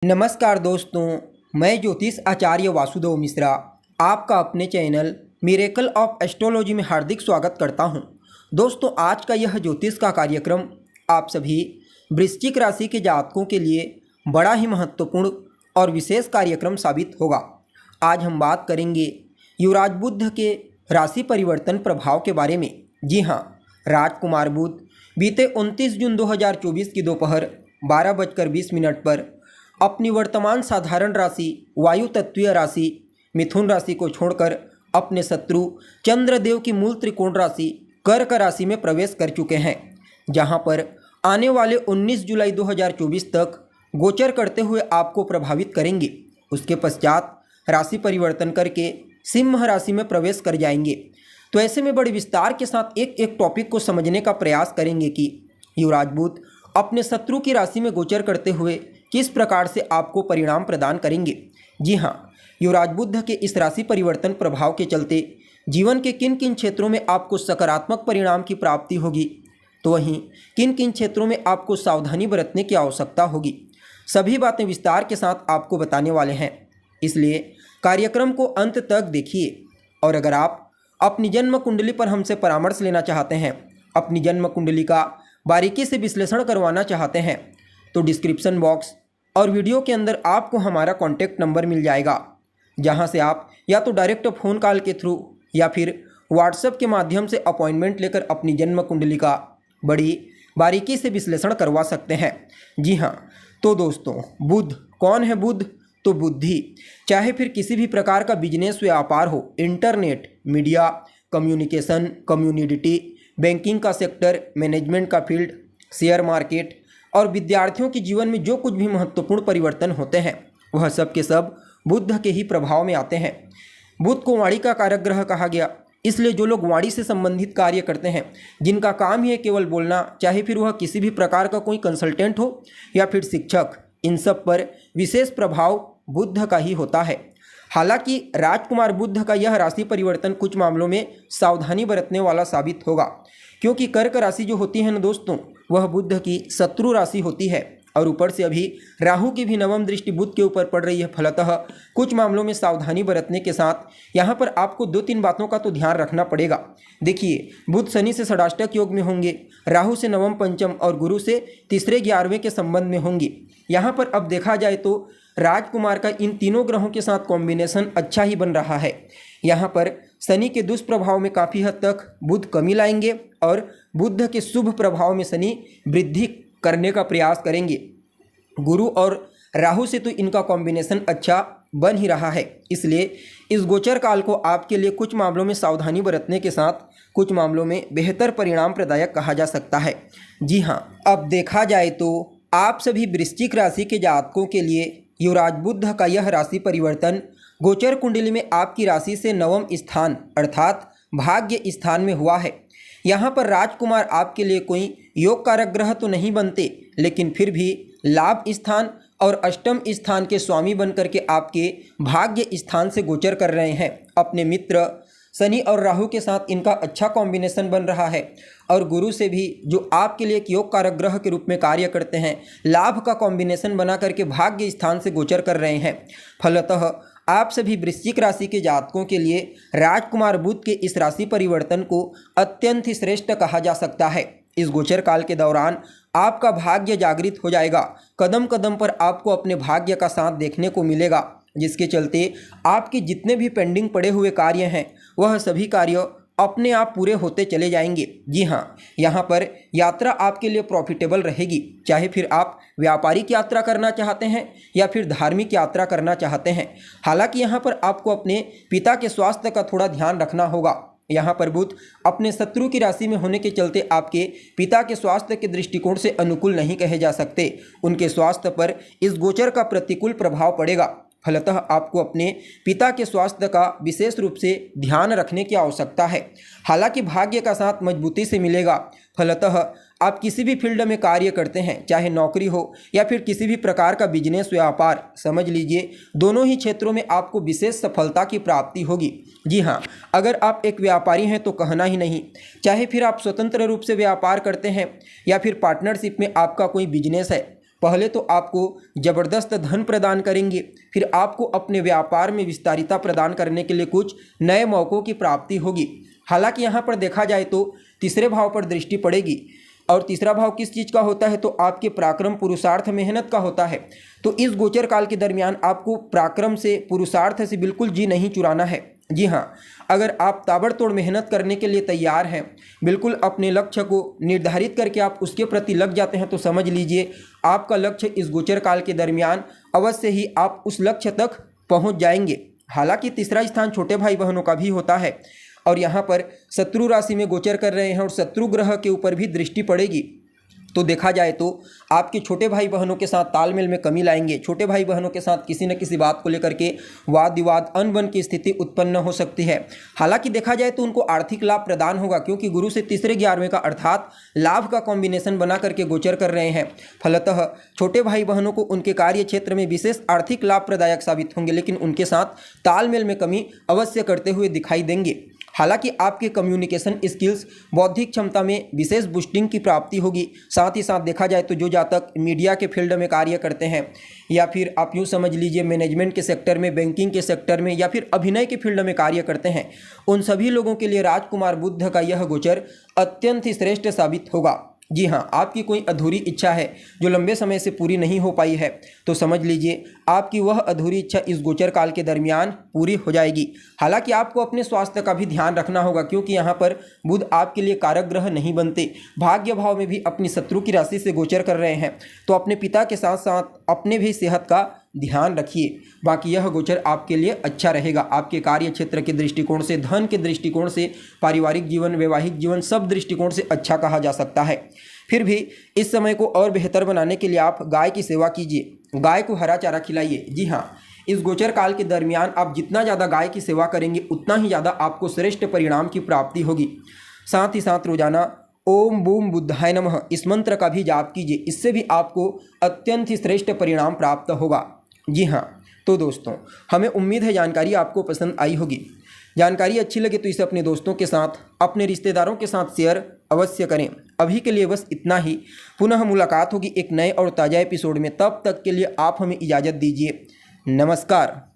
नमस्कार दोस्तों, मैं ज्योतिष आचार्य वासुदेव मिश्रा आपका अपने चैनल मिरेकल ऑफ एस्ट्रोलॉजी में हार्दिक स्वागत करता हूं। दोस्तों, आज का यह ज्योतिष का कार्यक्रम आप सभी वृश्चिक राशि के जातकों के लिए बड़ा ही महत्वपूर्ण और विशेष कार्यक्रम साबित होगा। आज हम बात करेंगे युवराज बुध के राशि परिवर्तन प्रभाव के बारे में। जी हाँ, राजकुमार बुध बीते 29 जून 2024 की दोपहर 12:20 पर अपनी वर्तमान साधारण राशि वायु तत्वीय राशि मिथुन राशि को छोड़कर अपने शत्रु चंद्रदेव की मूल त्रिकोण राशि कर्क राशि में प्रवेश कर चुके हैं, जहां पर आने वाले 19 जुलाई 2024 तक गोचर करते हुए आपको प्रभावित करेंगे। उसके पश्चात राशि परिवर्तन करके सिंह राशि में प्रवेश कर जाएंगे। तो ऐसे में बड़े विस्तार के साथ एक एक टॉपिक को समझने का प्रयास करेंगे कि युवराज बुध अपने शत्रु की राशि में गोचर करते हुए किस प्रकार से आपको परिणाम प्रदान करेंगे। जी हाँ, युवराज बुध के इस राशि परिवर्तन प्रभाव के चलते जीवन के किन किन क्षेत्रों में आपको सकारात्मक परिणाम की प्राप्ति होगी, तो वहीं किन किन क्षेत्रों में आपको सावधानी बरतने की आवश्यकता होगी, सभी बातें विस्तार के साथ आपको बताने वाले हैं। इसलिए कार्यक्रम को अंत तक देखिए। और अगर आप अपनी जन्म कुंडली पर हमसे परामर्श लेना चाहते हैं, अपनी जन्म कुंडली का बारीकी से विश्लेषण करवाना चाहते हैं, तो डिस्क्रिप्शन बॉक्स और वीडियो के अंदर आपको हमारा कॉन्टैक्ट नंबर मिल जाएगा, जहां से आप या तो डायरेक्ट फ़ोन कॉल के थ्रू या फिर व्हाट्सएप के माध्यम से अपॉइंटमेंट लेकर अपनी जन्म कुंडली का बड़ी बारीकी से विश्लेषण करवा सकते हैं। जी हाँ, तो दोस्तों, बुध कौन है? बुध तो बुद्धि, चाहे फिर किसी भी प्रकार का बिजनेस व्यापार हो, internet, media, communication, community, banking का सेक्टर, मैनेजमेंट का फील्ड, शेयर मार्केट और विद्यार्थियों के जीवन में जो कुछ भी महत्वपूर्ण परिवर्तन होते हैं, वह सब के सब बुध के ही प्रभाव में आते हैं। बुध को वाणी का कारक ग्रह कहा गया, इसलिए जो लोग वाणी से संबंधित कार्य करते हैं, जिनका काम ही है केवल बोलना, चाहे फिर वह किसी भी प्रकार का कोई कंसल्टेंट हो या फिर शिक्षक, इन सब पर विशेष प्रभाव बुध का ही होता है। हालांकि राजकुमार बुध का यह राशि परिवर्तन कुछ मामलों में सावधानी बरतने वाला साबित होगा, क्योंकि कर्क राशि जो होती है ना दोस्तों, वह बुध की शत्रु राशि होती है और ऊपर से अभी राहु की भी नवम दृष्टि बुध के ऊपर पड़ रही है। फलतः कुछ मामलों में सावधानी बरतने के साथ यहाँ पर आपको 2-3 बातों का तो ध्यान रखना पड़ेगा। देखिए, बुध शनि से षडाष्टक योग में होंगे, राहु से नवम पंचम और गुरु से तीसरे 11वें के संबंध में होंगे। यहाँ पर अब देखा जाए तो राजकुमार का इन तीनों ग्रहों के साथ कॉम्बिनेशन अच्छा ही बन रहा है। यहाँ पर शनि के दुष्प्रभाव में काफ़ी हद तक बुध कमी लाएंगे और बुध के शुभ प्रभाव में शनि वृद्धि करने का प्रयास करेंगे। गुरु और राहु से तो इनका कॉम्बिनेशन अच्छा बन ही रहा है, इसलिए इस गोचर काल को आपके लिए कुछ मामलों में सावधानी बरतने के साथ कुछ मामलों में बेहतर परिणाम प्रदायक कहा जा सकता है। जी हाँ, अब देखा जाए तो आप सभी वृश्चिक राशि के जातकों के लिए युवराज बुध का यह राशि परिवर्तन गोचर कुंडली में आपकी राशि से नवम स्थान अर्थात भाग्य स्थान में हुआ है। यहाँ पर राजकुमार आपके लिए कोई योग कारक ग्रह तो नहीं बनते, लेकिन फिर भी लाभ स्थान और अष्टम स्थान के स्वामी बनकर के आपके भाग्य स्थान से गोचर कर रहे हैं। अपने मित्र शनि और राहु के साथ इनका अच्छा कॉम्बिनेशन बन रहा है और गुरु से भी, जो आपके लिए एक योग कारक ग्रह के रूप में कार्य करते हैं, लाभ का कॉम्बिनेशन बना करके भाग्य स्थान से गोचर कर रहे हैं। फलतः आप सभी वृश्चिक राशि के जातकों के लिए राजकुमार बुध के इस राशि परिवर्तन को अत्यंत ही श्रेष्ठ कहा जा सकता है। इस गोचर काल के दौरान आपका भाग्य जागृत हो जाएगा। कदम कदम पर आपको अपने भाग्य का साथ देखने को मिलेगा, जिसके चलते आपके जितने भी पेंडिंग पड़े हुए कार्य हैं, वह सभी कार्य अपने आप पूरे होते चले जाएंगे। जी हाँ, यहाँ पर यात्रा आपके लिए प्रॉफिटेबल रहेगी, चाहे फिर आप व्यापारिक यात्रा करना चाहते हैं या फिर धार्मिक यात्रा करना चाहते हैं। हालांकि यहाँ पर आपको अपने पिता के स्वास्थ्य का थोड़ा ध्यान रखना होगा। यहाँ पर बुध अपने शत्रु की राशि में होने के चलते आपके पिता के स्वास्थ्य के दृष्टिकोण से अनुकूल नहीं कहे जा सकते। उनके स्वास्थ्य पर इस गोचर का प्रतिकूल प्रभाव पड़ेगा। फलतः आपको अपने पिता के स्वास्थ्य का विशेष रूप से ध्यान रखने की आवश्यकता है। हालांकि भाग्य का साथ मजबूती से मिलेगा। फलतः आप किसी भी फील्ड में कार्य करते हैं, चाहे नौकरी हो या फिर किसी भी प्रकार का बिजनेस व्यापार, समझ लीजिए दोनों ही क्षेत्रों में आपको विशेष सफलता की प्राप्ति होगी। जी हाँ, अगर आप एक व्यापारी हैं तो कहना ही नहीं, चाहे फिर आप स्वतंत्र रूप से व्यापार करते हैं या फिर पार्टनरशिप में आपका कोई बिजनेस है, पहले तो आपको ज़बरदस्त धन प्रदान करेंगे, फिर आपको अपने व्यापार में विस्तारिता प्रदान करने के लिए कुछ नए मौक़ों की प्राप्ति होगी। हालांकि यहाँ पर देखा जाए तो तीसरे भाव पर दृष्टि पड़ेगी, और तीसरा भाव किस चीज़ का होता है, तो आपके पराक्रम पुरुषार्थ मेहनत का होता है। तो इस गोचर काल के दरमियान आपको पराक्रम से पुरुषार्थ से बिल्कुल जी नहीं चुराना है। जी हाँ, अगर आप ताबड़तोड़ मेहनत करने के लिए तैयार हैं, बिल्कुल अपने लक्ष्य को निर्धारित करके आप उसके प्रति लग जाते हैं, तो समझ लीजिए आपका लक्ष्य इस गोचर काल के दरमियान अवश्य ही आप उस लक्ष्य तक पहुंच जाएंगे। हालांकि तीसरा स्थान छोटे भाई बहनों का भी होता है, और यहाँ पर शत्रु राशि में गोचर कर रहे हैं और शत्रु ग्रह के ऊपर भी दृष्टि पड़ेगी। तो देखा जाए तो आपके छोटे भाई बहनों के साथ तालमेल में कमी लाएंगे। छोटे भाई बहनों के साथ किसी न किसी बात को लेकर के वाद विवाद अनबन की स्थिति उत्पन्न हो सकती है। हालांकि देखा जाए तो उनको आर्थिक लाभ प्रदान होगा, क्योंकि गुरु से तीसरे 11वें का अर्थात लाभ का कॉम्बिनेशन बना करके गोचर कर रहे हैं। फलतः छोटे भाई बहनों को उनके कार्य क्षेत्र में विशेष आर्थिक लाभ प्रदायक साबित होंगे, लेकिन उनके साथ तालमेल में कमी अवश्य करते हुए दिखाई देंगे। हालांकि आपके कम्युनिकेशन स्किल्स, बौद्धिक क्षमता में विशेष बूस्टिंग की प्राप्ति होगी। साथ ही साथ देखा जाए तो जो जातक मीडिया के फील्ड में कार्य करते हैं, या फिर आप यूँ समझ लीजिए मैनेजमेंट के सेक्टर में, बैंकिंग के सेक्टर में, या फिर अभिनय के फील्ड में कार्य करते हैं, उन सभी लोगों के लिए राजकुमार बुध का यह गोचर अत्यंत ही श्रेष्ठ साबित होगा। जी हाँ, आपकी कोई अधूरी इच्छा है जो लंबे समय से पूरी नहीं हो पाई है, तो समझ लीजिए आपकी वह अधूरी इच्छा इस गोचर काल के दरमियान पूरी हो जाएगी। हालांकि आपको अपने स्वास्थ्य का भी ध्यान रखना होगा, क्योंकि यहाँ पर बुध आपके लिए कारक ग्रह नहीं बनते। भाग्य भाव में भी अपनी शत्रु की राशि से गोचर कर रहे हैं, तो अपने पिता के साथ साथ अपने भी सेहत का ध्यान रखिए। बाकी यह गोचर आपके लिए अच्छा रहेगा। आपके कार्य क्षेत्र के दृष्टिकोण से, धन के दृष्टिकोण से, पारिवारिक जीवन, वैवाहिक जीवन, सब दृष्टिकोण से अच्छा कहा जा सकता है। फिर भी इस समय को और बेहतर बनाने के लिए आप गाय की सेवा कीजिए, गाय को हरा चारा खिलाइए। जी हाँ, इस गोचर काल के दरमियान आप जितना ज़्यादा गाय की सेवा करेंगे, उतना ही ज़्यादा आपको श्रेष्ठ परिणाम की प्राप्ति होगी। साथ ही साथ रोजाना ओम बूम बुद्धाय नमः इस मंत्र का भी जाप कीजिए, इससे भी आपको अत्यंत ही श्रेष्ठ परिणाम प्राप्त होगा। जी हाँ, तो दोस्तों, हमें उम्मीद है जानकारी आपको पसंद आई होगी। जानकारी अच्छी लगे तो इसे अपने दोस्तों के साथ, अपने रिश्तेदारों के साथ शेयर अवश्य करें। अभी के लिए बस इतना ही। पुनः मुलाकात होगी एक नए और ताज़ा एपिसोड में। तब तक के लिए आप हमें इजाज़त दीजिए। नमस्कार।